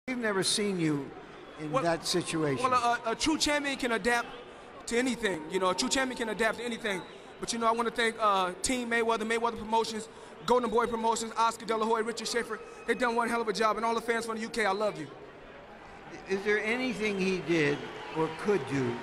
We've never seen you in that situation. Well, a true champion can adapt to anything. You know, a true champion can adapt to anything. But, you know, I want to thank Team Mayweather, Mayweather Promotions, Golden Boy Promotions, Oscar De La Hoya, Richard Schaefer. They've done one hell of a job. And all the fans from the UK, I love you. Is there anything he did or could do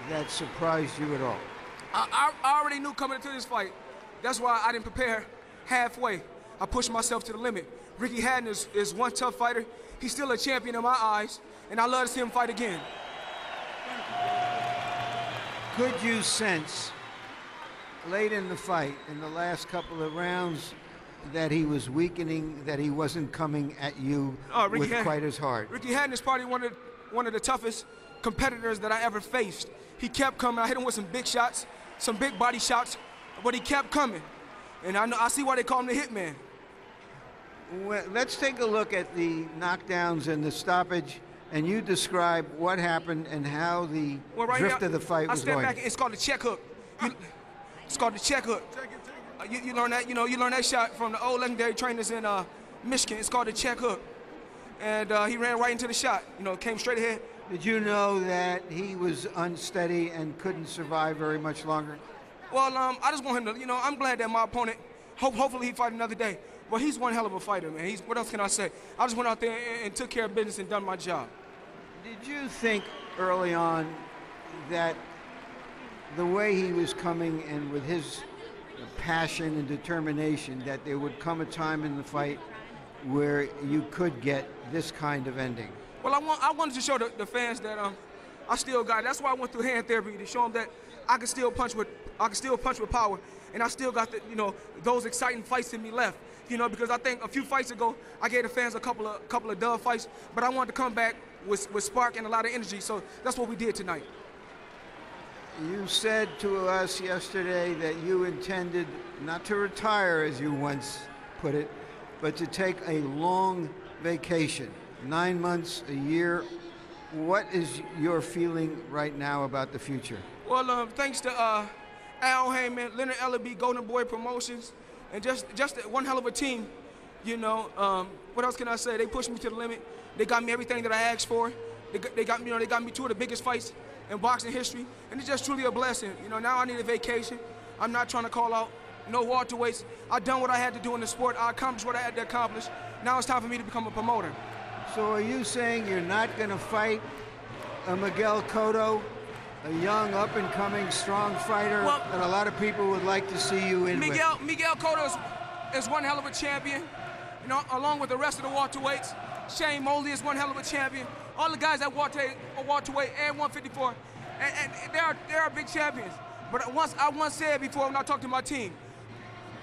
that surprised you at all? I already knew coming into this fight. That's why I didn't prepare halfway. I pushed myself to the limit. R.Hatton is one tough fighter. He's still a champion in my eyes, and I love to see him fight again. Could you sense late in the fight, in the last couple of rounds, that he was weakening, that he wasn't coming at you with quite as hard? R.Hatton is probably one of the toughest competitors that I ever faced. He kept coming. I hit him with some big shots, some big body shots, but he kept coming. And I see why they call him the Hitman. Well, let's take a look at the knockdowns and the stoppage, and you describe what happened and how the drift of the fight was going. Back, it's called the check hook. It's called the check hook. You learn that, you learn that shot from the old legendary trainers in Michigan. It's called the check hook. And he ran right into the shot, came straight ahead. Did you know that he was unsteady and couldn't survive very much longer? Well, I just want him to, I'm glad that my opponent, hopefully he fight another day. Well, he's one hell of a fighter, man. What else can I say? I just went out there and took care of business and done my job. Did you think early on that the way he was coming and with his passion and determination that there would come a time in the fight where you could get this kind of ending? Well, I wanted to show the fans that I still got it. That's why I went through hand therapy, to show them that I can still punch with power, and I still got those exciting fights in me left. Because I think a few fights ago I gave the fans a couple of dub fights, but I wanted to come back with spark and a lot of energy. So that's what we did tonight. You said to us yesterday that you intended not to retire, as you once put it, but to take a long vacation, 9 months, a year. What is your feeling right now about the future? Well, thanks to Al Heyman, Leonard Ellaby, Golden Boy Promotions, and just one hell of a team. What else can I say? They pushed me to the limit. They got me everything that I asked for. They got me two of the biggest fights in boxing history, and it's just truly a blessing. Now I need a vacation. I'm not trying to call out no welterweights. I've done what I had to do in the sport. I accomplished what I had to accomplish. Now it's time for me to become a promoter. So are you saying you're not going to fight a Miguel Cotto, a young, up-and-coming, strong fighter that a lot of people would like to see you in with? Miguel Cotto is one hell of a champion, along with the rest of the welterweights. Shane Mosley is one hell of a champion. All the guys at welterweight and 154, and they are big champions. But I once said before when I talked to my team,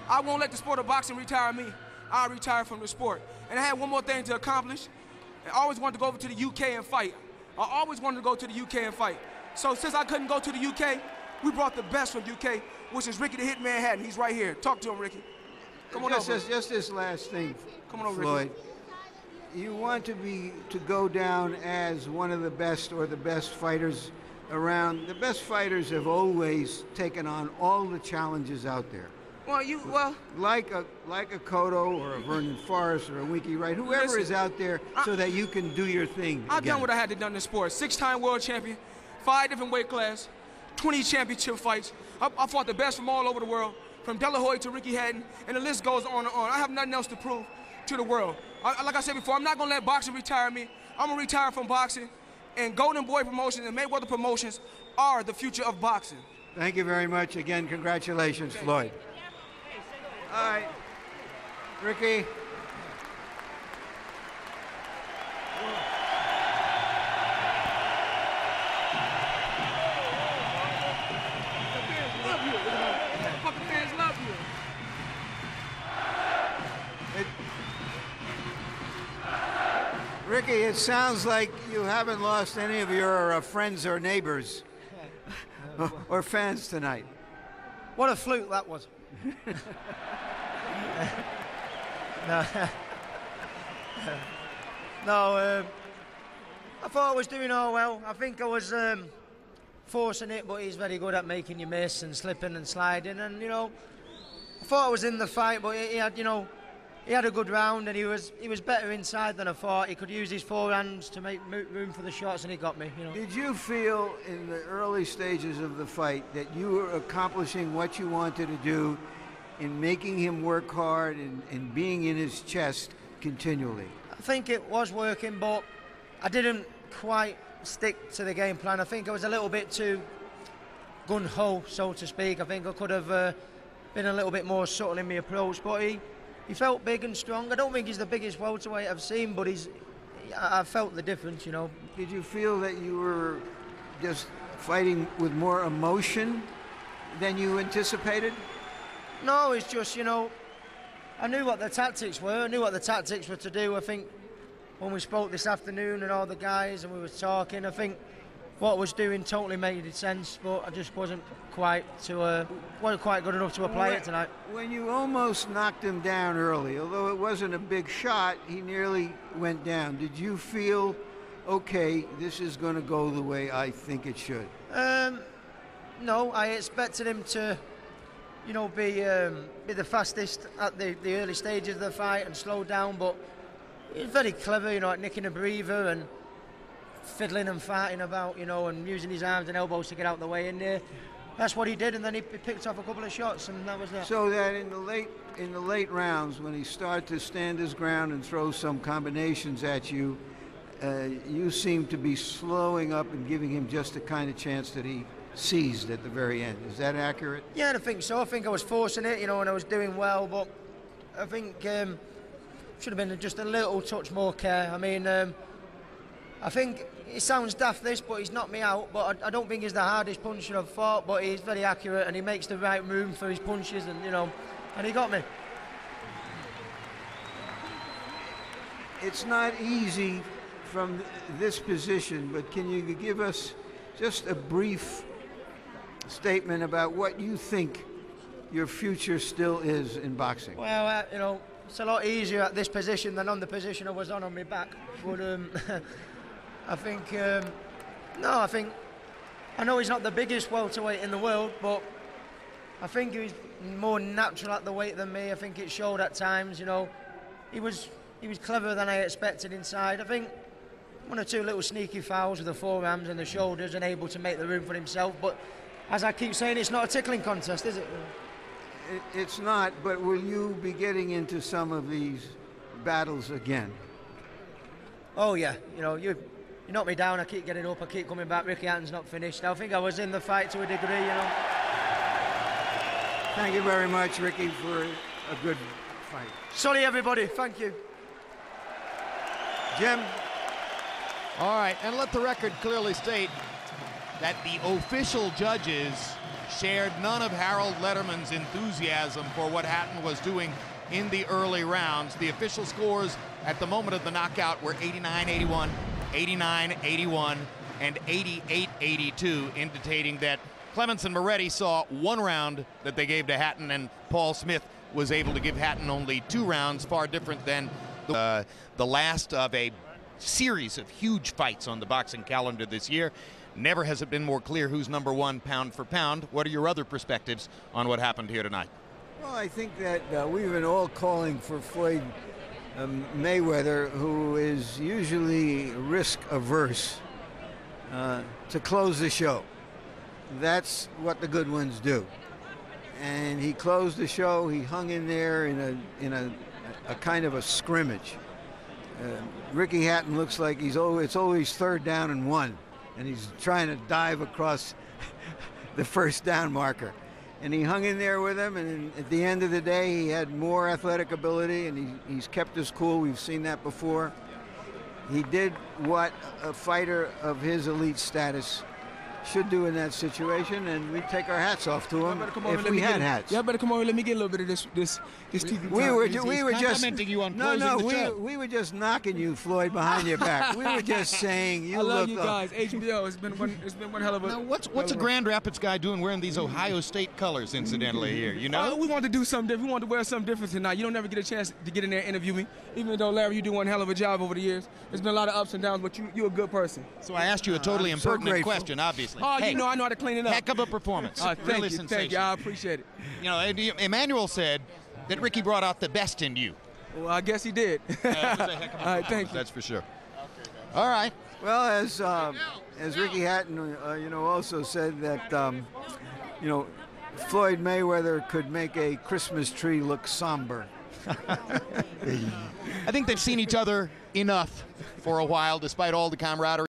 I won't let the sport of boxing retire me. I'll retire from the sport. And I had one more thing to accomplish. I always wanted to go over to the UK and fight. I always wanted to go to the UK and fight. So since I couldn't go to the UK, we brought the best from UK, which is Ricky the Hitman Hatton. He's right here. Talk to him, Ricky. Come on over. Just this last thing, come on over, Floyd. Ricky. You want to go down as one of the best or the best fighters around. The best fighters have always taken on all the challenges out there. Like a Cotto or a Vernon Forrest or a Winky Wright, whoever is out there, so that you can do your thing. I've done what I had to do in the sport. 6-time world champion, 5 different weight classes, 20 championship fights. I fought the best from all over the world, from De La Hoya to R.Hatton, and the list goes on and on. I have nothing else to prove to the world. Like I said before, I'm not going to let boxing retire me. I'm going to retire from boxing, and Golden Boy Promotions and Mayweather Promotions are the future of boxing. Thank you very much. Again, congratulations, Floyd. All right, Ricky. Ricky, it sounds like you haven't lost any of your friends or neighbors or fans tonight. What a fluke that was. No, I thought I was doing all well. I think I was forcing it, but he's very good at making you miss and slipping and sliding. And, I thought I was in the fight, but he he had a good round, and he was better inside than I thought. He could use his forehands to make room for the shots, and he got me. You know. Did you feel in the early stages of the fight that you were accomplishing what you wanted to do in making him work hard and being in his chest continually? I think it was working, but I didn't quite stick to the game plan. I think I was a little bit too gun-ho, so to speak. I think I could have been a little bit more subtle in my approach, but he felt big and strong. I don't think he's the biggest welterweight I've seen, but I felt the difference, you know. Did you feel that you were just fighting with more emotion than you anticipated? No, it's just, you know, I knew what the tactics were. I knew what the tactics were to do. I think when we spoke this afternoon and all the guys and we were talking, I think what I was doing totally made sense, but I just wasn't quite good enough to apply it tonight. When you almost knocked him down early, although it wasn't a big shot, he nearly went down. Did you feel, okay, this is going to go the way I think it should? No, I expected him to, you know, be the fastest at the early stages of the fight and slow down, but he's very clever, you know, at nicking a breather and fiddling and farting about, you know, and using his arms and elbows to get out the way. And that's what he did, and then he picked off a couple of shots, and that was that. So that in the late rounds, when he started to stand his ground and throw some combinations at you, you seemed to be slowing up and giving him just the kind of chance that he seized at the very end. Is that accurate? Yeah, I think so. I think I was forcing it, you know, and I was doing well, but I think should have been just a little touch more care. I mean, I think it sounds daft this, but he's knocked me out, but I don't think he's the hardest puncher I've fought, but he's very accurate and he makes the right room for his punches, and, you know, and he got me. It's not easy from this position, but can you give us just a brief statement about what you think your future still is in boxing? Well, you know, it's a lot easier at this position than on the position I was on my back. But I think, I know he's not the biggest welterweight in the world, but I think he was more natural at the weight than me. I think it showed at times, you know. He was cleverer than I expected inside. I think one or two little sneaky fouls with the forearms and the shoulders and able to make the room for himself. But as I keep saying, it's not a tickling contest, is it? It's not, but will you be getting into some of these battles again? Oh, yeah. You know, you knock me down, I keep getting up, I keep coming back. R.Hatton's not finished. I think I was in the fight to a degree, you know. Thank you very much, Ricky, for a good fight. Sorry, everybody. Thank you. Jim? All right, and let the record clearly state that the official judges shared none of Harold Letterman's enthusiasm for what Hatton was doing in the early rounds. The official scores at the moment of the knockout were 89-81, 89-81, and 88-82, indicating that Clements and Moretti saw one round that they gave to Hatton, and Paul Smith was able to give Hatton only 2 rounds, far different than the last of a series of huge fights on the boxing calendar this year. Never has it been more clear who's #1 pound for pound. What are your other perspectives on what happened here tonight? Well, I think that we've been all calling for Floyd Mayweather, who is usually risk averse, to close the show. That's what the good ones do. And he closed the show. He hung in there in a kind of a scrimmage. Ricky Hatton looks like it's always 3rd down and 1. And he's trying to dive across the 1st down marker. And he hung in there with him, and at the end of the day, he had more athletic ability, and he's kept his cool. We've seen that before. He did what a fighter of his elite status should do in that situation, and we take our hats off to him if we had hats. Y'all better come over and let me get a little bit of this TV. We were just complimenting you on closing the show. we were just knocking you, Floyd, behind your back. We were just saying you look. I love you guys. HBO. It's been one hell of a. Now, what's a Grand Rapids guy doing wearing these Ohio State colors, incidentally, here? You know. We wanted to do something different. We wanted to wear something different tonight. You don't never get a chance to get in there and interview me. Even though Larry, you do one hell of a job over the years. There's been a lot of ups and downs, but you're a good person. So I asked you a totally impertinent question, obviously. Oh, hey, you know I know how to clean it up. Heck of a performance. Thank you. I appreciate it. You know, Emmanuel said that Ricky brought out the best in you. Well, I guess he did. Yeah, it was a heck of a All right, thank you. That's for sure. All right. Well, as Ricky Hatton, also said that, Floyd Mayweather could make a Christmas tree look somber. I think they've seen each other enough for a while, despite all the camaraderie.